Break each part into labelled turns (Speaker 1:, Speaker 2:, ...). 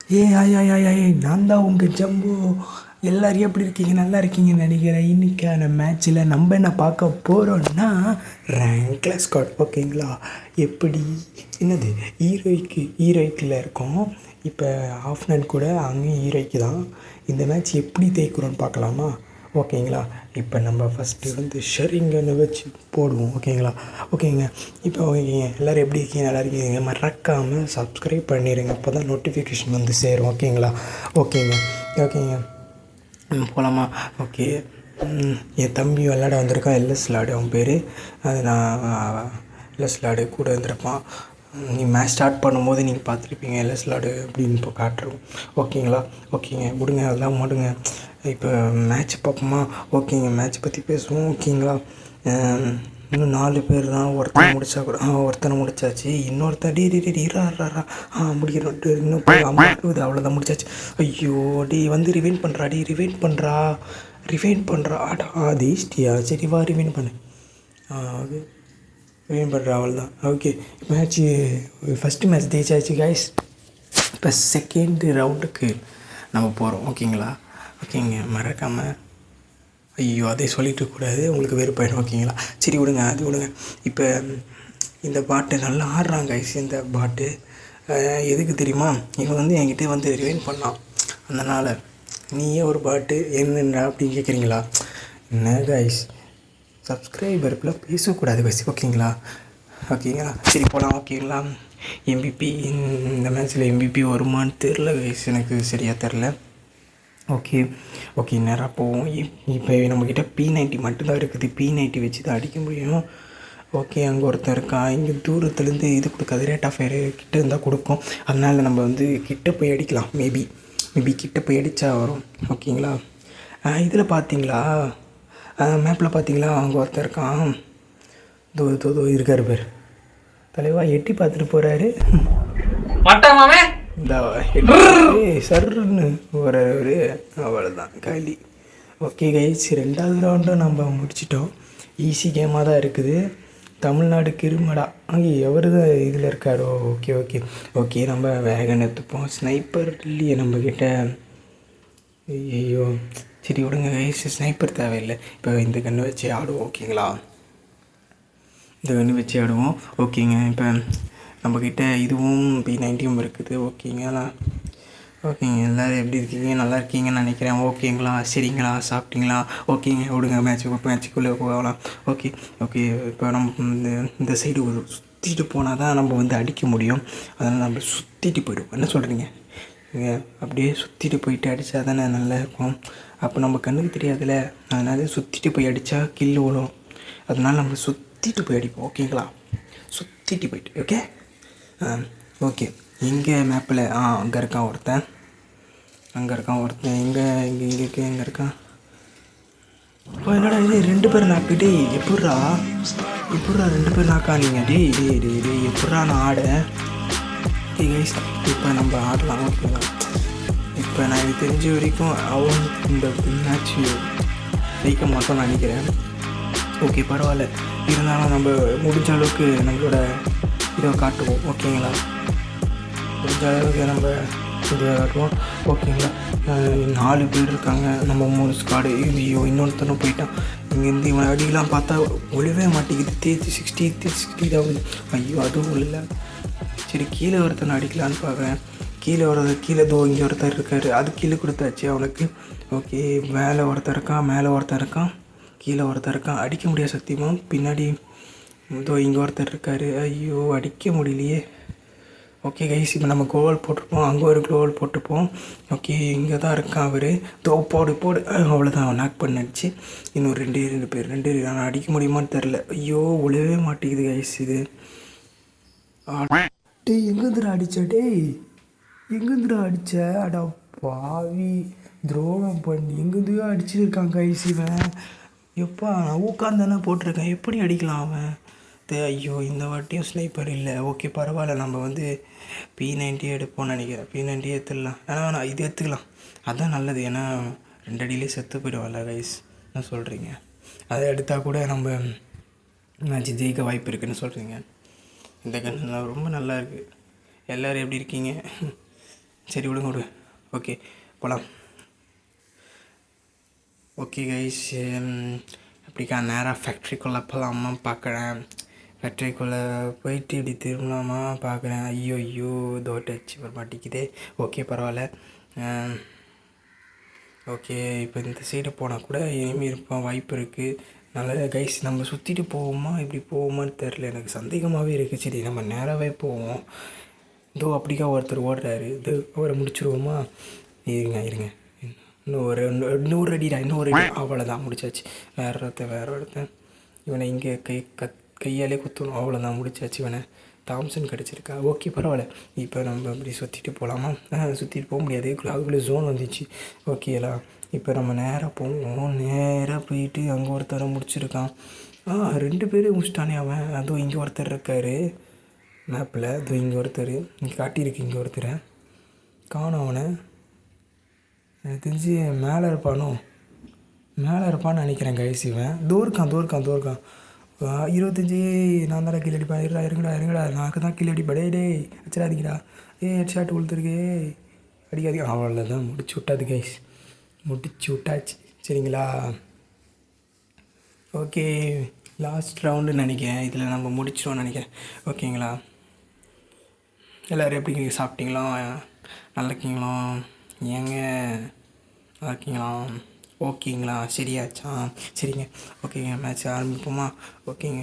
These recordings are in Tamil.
Speaker 1: நான் தான் உங்கள் ஜம்பு. எல்லோரும் எப்படி இருக்கீங்க? நல்லா இருக்கீங்கன்னு நினைக்கிறேன். இன்றைக்கான மேட்ச்சில் நம்ம என்ன பார்க்க போகிறோன்னா ரேங்க்ல ஸ்குவாட். ஓகேங்களா? எப்படி என்னது ஹீரோய்க்கில் இருக்கோம். இப்போ ஆஃப்னன் கூட அங்கேயும் ஹீரோய்க்கு தான். இந்த மேட்ச் எப்படி தேய்க்கிறோன்னு பார்க்கலாமா? ஓகேங்களா? இப்போ நம்ம ஃபஸ்ட்டு வந்து ஷரிங்கன்னு வச்சு போடுவோம். ஓகேங்க. இப்போ ஓகேங்க, எல்லோரும் எப்படி இருக்கீங்க? நல்லா இருக்கீங்க? மறக்காமல் சப்ஸ்கிரைப் பண்ணிடுங்க. அப்போ தான் நோட்டிஃபிகேஷன் வந்து சேரும். ஓகேங்க. போகலாமா? ஓகே. என் தம்பி விளாட வந்திருக்கான். எல்எஸ் லாடு அவன் பேர். அது நான் எல்எஸ் லாடு கூட வந்திருப்பான். நீ மேட்ச் ஸ்டார்ட் பண்ணும்போது நீங்கள் பார்த்துருப்பீங்க எல்எஸ் லாடு அப்படின்னு இப்போ காட்டுறோம். ஓகேங்க விடுங்க, அதெல்லாம் மாடுங்க. இப்போ மேட்ச் பார்ப்போமா? ஓகேங்க, மேட்ச் பற்றி பேசுவோம். ஓகேங்களா? இன்னும் 4 பேர் தான். ஒருத்தனை முடிச்சாச்சு. இன்னொருத்தன் இரா முடிக்கிறோம். இன்னும் 50 அவ்வளோதான், முடிச்சாச்சு. ஐயோ வந்து ரிவைன் பண்ணுறா ஆடா தேஷ்டியா. சரி வா, ரிவைன் பண்ணு. ஓகே, ரிவைன் பண்ணுறா, அவ்வளோதான். ஓகே, மேட்ச்சு ஃபஸ்ட்டு மேட்ச் ஜெயிச்சாச்சு கைஸ். இப்போ செகண்ட் ரவுண்டுக்கு நம்ம போகிறோம். ஓகேங்க, மறக்காமல் ஐயோ அதை சொல்லிட்டு கூடாது, உங்களுக்கு வெறுப்பாயிடும். ஓகேங்களா? சரி விடுங்க. இப்போ இந்த பாட்டு நல்லா ஆடுறாங்க கைஸ். இந்த பாட்டு எதுக்கு தெரியுமா? இவன் வந்து என்கிட்ட வந்து ரிவைன் பண்ணான். அதனால் நீயே ஒரு பாட்டு என்னென்ன அப்படின்னு கேட்குறீங்களா? என்ன கைஸ், சப்ஸ்கிரைபருக்குள்ளே பேசக்கூடாது கைஸ். ஓகேங்களா? சரி போகலாம். ஓகேங்களா? MVP இந்த மேட்ச்சில் MVP வருமானு தெரில கைஸ், எனக்கு சரியாக தெரில. ஓகே நேராக போவோம். இப்போ நம்மக்கிட்ட P90 மட்டும்தான் இருக்குது. P90 வச்சு தான் அடிக்க முடியும். ஓகே, அங்கே ஒருத்தர் இருக்கான். இங்கே தூரத்துலேருந்து இது கொடுக்காது, ரேட் ஆஃப் ஃபயர் கிட்ட இருந்தால் கொடுக்கும். அதனால் நம்ம வந்து கிட்ட போய் அடிக்கலாம். மேபி கிட்ட போய் அடித்தா வரும். ஓகேங்களா? இதில் பார்த்தீங்களா, மேப்பில் பார்த்தீங்களா, அங்கே ஒருத்தர் இருக்கான். தோ இருக்கார் பேர் தலைவா. எட்டி பார்த்துட்டு போகிறாரு. இந்த சர்ன்னு ஒரு அவ்வளோதான் காலி. ஓகே கைஸ், 2வது ரவுண்டும் நம்ம முடிச்சிட்டோம். ஈஸி கேமாக தான் இருக்குது. தமிழ்நாடு கிருமடா அங்கே எவர் தான் இதில் இருக்காரோ. ஓகே நம்ம வேகன் எடுத்துப்போம். ஸ்னைப்பர் இல்லையே நம்மக்கிட்ட. ஐயோ சரி விடுங்க கைஸ், ஸ்னைப்பர் தேவையில்லை. இப்போ இந்த கன்று வச்சு ஆடுவோம். ஓகேங்களா? ஓகேங்க. இப்போ நம்மக்கிட்ட இதுவும் P90 இருக்குது. ஓகேங்களா? எல்லோரும் எப்படி இருக்கீங்க? நல்லா இருக்கீங்கன்னு நினைக்கிறேன். ஓகேங்களா? சரிங்களா? சாப்பிட்டீங்களா? ஓகேங்க விடுங்க, மேட்ச்சுக்குள்ளே போகலாம். ஓகே. இப்போ நம்ம இந்த சைடு சுற்றிட்டு போனால் தான் நம்ம வந்து அடிக்க முடியும். அதனால் நம்ம சுற்றிட்டு போய்டுவோம். என்ன சொல்கிறீங்க? அப்படியே சுற்றிட்டு போயிட்டு அடித்தா தானே நல்லா இருக்கும். அப்போ நம்ம கண்ணுக்கு தெரியாதுல்ல, அதனால் சுற்றிட்டு போய் அடித்தா கில்லு விழும். அதனால் நம்ம சுற்றிட்டு போய் அடிப்போம். ஓகேங்களா? சுற்றிட்டு போயிட்டு ஓகே. எங்கே மேப்பில் அங்கே இருக்கான் ஒருத்தன். எங்கே இருக்கான்? இப்போ என்னடா இது 2 பேர் நாக்கு? டேய் எப்பட்றா 2 பேர் நாக்கானீங்க? டேய் எப்பட்றா நான் ஆட? கைஸ், இப்போ நம்ம ஆடலாம். ஓகேங்களா? இப்போ நான் எனக்கு தெரிஞ்ச வரைக்கும் அவன் இந்த மேட்ச் ஜெயிக்க மாட்டோம்னு நினைக்கிறேன். ஓகே பரவாயில்ல, இருந்தாலும் நம்ம முடிஞ்ச அளவுக்கு நம்மளோட இதை காட்டுவோம். ஓகேங்களா? முடிஞ்ச அளவுக்கு நம்ம இதை காட்டுவோம். ஓகேங்களா? 4 பேர் இருக்காங்க, நம்ம 3 ஸ்குவாடு. ஐயோ இன்னொருத்தனும் போயிட்டான். இங்கேருந்து இவன் அடிக்கலாம் பார்த்தா ஒழிவே மாட்டேங்குது. 60 தான். ஐயோ அதுவும் இல்லை. சரி, கீழே ஒருத்தனை அடிக்கலான்னு பார்க்குறேன். கீழே இங்கே ஒருத்தர் இருக்கார். அது கீழே கொடுத்தாச்சு அவனுக்கு. ஓகே, மேலே ஒருத்தர் இருக்கான், கீழே ஒருத்தர் இருக்கான். அடிக்க முடியாது சத்தியமாக. பின்னாடி இங்கே ஒருத்தர் இருக்கார். ஐயோ அடிக்க முடியலையே. ஓகே கைஸ், இப்போ நம்ம குளோவல் போட்டிருப்போம். அங்கே ஒரு குளோவல் போட்டுப்போம். ஓகே, இங்கே தான் இருக்கான் அவர். போடு அவ்வளோதான், நாக் பண்ணிடுச்சு. இன்னும் 2 பேர். நான் அடிக்க முடியுமான்னு தெரில. ஐயோ ஒழுவே மாட்டேங்குது கைஸ் இது. டேய் எங்கேருந்துடா அடித்த? அடா பாவி, துரோகம் பண்ணி எங்கேருந்தோ அடிச்சுருக்கான் கைஸ் இவன். எப்பா நான் உட்காந்தானே போட்டிருக்கேன், எப்படி அடிக்கலாம் அவன்? ஐயோ இந்த வாட்டியும் ஸ்னைப்பர் இல்லை. ஓகே பரவாயில்ல, நம்ம வந்து P90 எடுப்போம்னு நினைக்கிறேன். P90 எடுத்துடலாம். ஆனால் இது எடுத்துக்கலாம், அதுதான் நல்லது. ஏன்னா 2 அடியிலே செத்து போயிடுவான்ல கைஸ். என்ன சொல்கிறீங்க? அதை எடுத்தால் கூட நம்ம மேட்ச் ஜெயிக்க வாய்ப்பு இருக்குதுன்னு சொல்கிறீங்க. இந்த கன்று ரொம்ப நல்லா இருக்குது. எல்லோரும் எப்படி இருக்கீங்க? சரி விடு. ஓகே போகலாம். ஓகே கைஸ், அப்படிக்கா நேராக ஃபேக்ட்ரிக்குள்ளே போகலாமா பார்க்குறேன். ஃபேக்ட்ரிக்குள்ளே போயிட்டு இப்படி திரும்பலாமா பார்க்குறேன். ஐயோ தோட்டச்சு மாட்டிக்குதே. ஓகே பரவாயில்ல. ஓகே இப்போ இந்த சைடு போனால் கூட இனிமேல் இருப்பான், வாய்ப்பு இருக்குது. நல்ல கைஸ், நம்ம சுற்றிட்டு போவோமா இப்படி போவோமான்னு தெரில, எனக்கு சந்தேகமாகவே இருக்குது. சரி நம்ம நேராகவே போவோம். இதோ அப்படிக்கா ஒருத்தர் ஓடுறாரு, இது அவரை முடிச்சுருவோமா? இருங்க இன்னொரு அடிடா, இன்னொரு அடி. அவ்வளோதான், முடிச்சாச்சு. வேற ஒருத்தன் இவனை இங்கே கையாலே குத்தணும். அவ்வளோதான், முடிச்சாச்சு. இவனை தாம்சன் கிடச்சிருக்கா. ஓகே பரவாயில்ல. இப்போ நம்ம இப்படி சுற்றிட்டு போகலாமா? சுற்றிட்டு போக முடியாது, அதுக்குள்ளே ஜோன் வந்துச்சு. ஓகேலா, இப்போ நம்ம நேராக போவோம். நேராக போயிட்டு அங்கே ஒருத்தரை முடிச்சிருக்கான். 2 பேர் முடிச்சிட்டானே அவன். அதுவும் இங்கே ஒருத்தர் இருக்கார் மேப்பில். அதுவும் இங்கே ஒருத்தர் இங்கே காட்டியிருக்கு. இங்கே ஒருத்தரை காணும். அவனை எனக்கு தெரிஞ்சு மேலே இருப்பான்னு நினைக்கிறேன் கைஸ். இவன் தோர்க்கான் 25. நான் தான் கீழே அடிப்பா. இருங்கடா நாக்கு தான் கீழே அடிப்பா. டே வச்சிடாதீங்கடா. ஹெட் ஷாட் கொடுத்துருக்கு. அடிக்காதீங்க. அவ்வளோதான், முடிச்சு விட்டாது கைஸ், முடிச்சு விட்டாச்சு. சரிங்களா? ஓகே, லாஸ்ட் ரவுண்டுன்னு நினைக்கிறேன். இதில் நம்ம முடிச்சிடுவோம்னு நினைக்கிறேன். ஓகேங்களா? எல்லோரும் எப்படி சாப்பிட்டீங்களா? நல்லா இருக்கீங்களா? ஏங்க நல்லா இருக்கீங்களா? ஓகேங்களா? சரியாச்சா? சரிங்க. ஓகேங்க, மேட்ச் ஆரம்பிப்போமா? ஓகேங்க.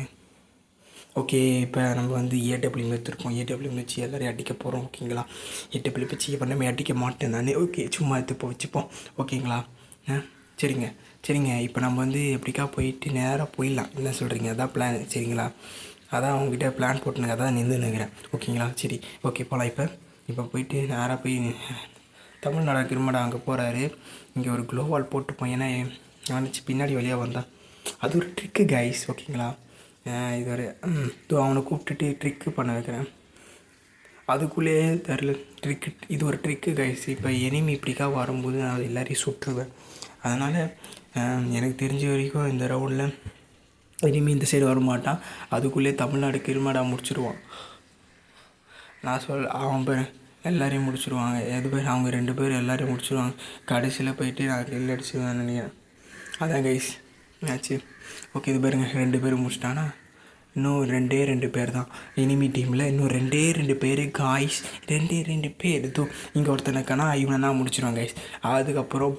Speaker 1: ஓகே, இப்போ நம்ம வந்து ஏடபிள்யூ எடுத்துருக்கோம். ஏடபிள்யூ வச்சு எல்லோரையும் அடிக்க போகிறோம். ஓகேங்களா? ஏடபிள்யூ வச்சு பண்ணவே அடிக்க மாட்டேன் நான். ஓகே, சும்மா எடுத்து வச்சுப்போம். ஓகேங்களா? சரிங்க. இப்போ நம்ம வந்து எப்படிக்கா போயிட்டு நேராக போயிடலாம். என்ன சொல்கிறீங்க? அதான் பிளான். சரிங்களா? அதான் அவங்ககிட்ட பிளான் போட்டுனுங்க, அதான் நின்றுனுங்கிறேன். ஓகேங்களா? சரி, ஓகே போகலாம். இப்போ போயிட்டு நேராக போய் தமிழ்நாடு கிருமடா அங்கே போகிறாரு. இங்கே ஒரு க்ளோவால் போட்டுப்போம். ஏன்னா நினச்சி பின்னாடி வழியாக வந்தான். அது ஒரு ட்ரிக்கு கைஸ். ஓகேங்களா? இது ஒரு அவனை கூப்பிட்டுட்டு ட்ரிக்கு பண்ண வைக்கிறேன். அதுக்குள்ளே தெரில ட்ரிக்கு. இது ஒரு ட்ரிக்கு கைஸ். இப்போ எனிமி இப்படிக்கா வரும்போது நான் எல்லாரையும் சுட்டுருவேன். அதனால் எனக்கு தெரிஞ்ச வரைக்கும் இந்த ரவுண்டில் எனிமி இந்த சைடு வரமாட்டான். அதுக்குள்ளே தமிழ்நாடு கிருமடா முடிச்சிடுவான். அவன் பேர் எல்லோரையும் முடிச்சுடுவாங்க. அவங்க 2 பேர் எல்லோரையும் முடிச்சுடுவாங்க. கடைசியில் போயிட்டு நான் கில் அடிச்சுடுவேன் நினைக்கிறேன். அதான் கைஸ் மேட்ச்சு. ஓகே, இது பாருங்க, 2 பேர் முடிச்சிட்டானா? இன்னும் 2 பேர் தான் எனிமி டீமில். இன்னும் 2 பேர் காய்ஸ். 2 பேர். இதோ இங்கே ஒருத்தனுக்கானா இவனை முடிச்சிடுவாங்க கைஸ். அதுக்கப்புறம்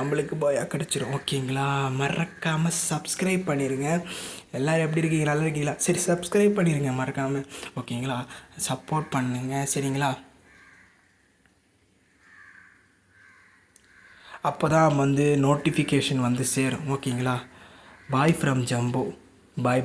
Speaker 1: நம்மளுக்கு போயா கிடச்சிரும். ஓகேங்களா? மறக்காமல் சப்ஸ்கிரைப் பண்ணிடுங்க. எல்லோரும் எப்படி இருக்கீங்க? நல்லா இருக்கீங்களா? சரி, சப்ஸ்கிரைப் பண்ணிடுங்க மறக்காமல். ஓகேங்களா? சப்போர்ட் பண்ணுங்க. சரிங்களா? அப்போ தான் வந்து நோட்டிஃபிகேஷன் வந்து சேரும். ஓகேங்களா? Bye from Jumbo. பாய்.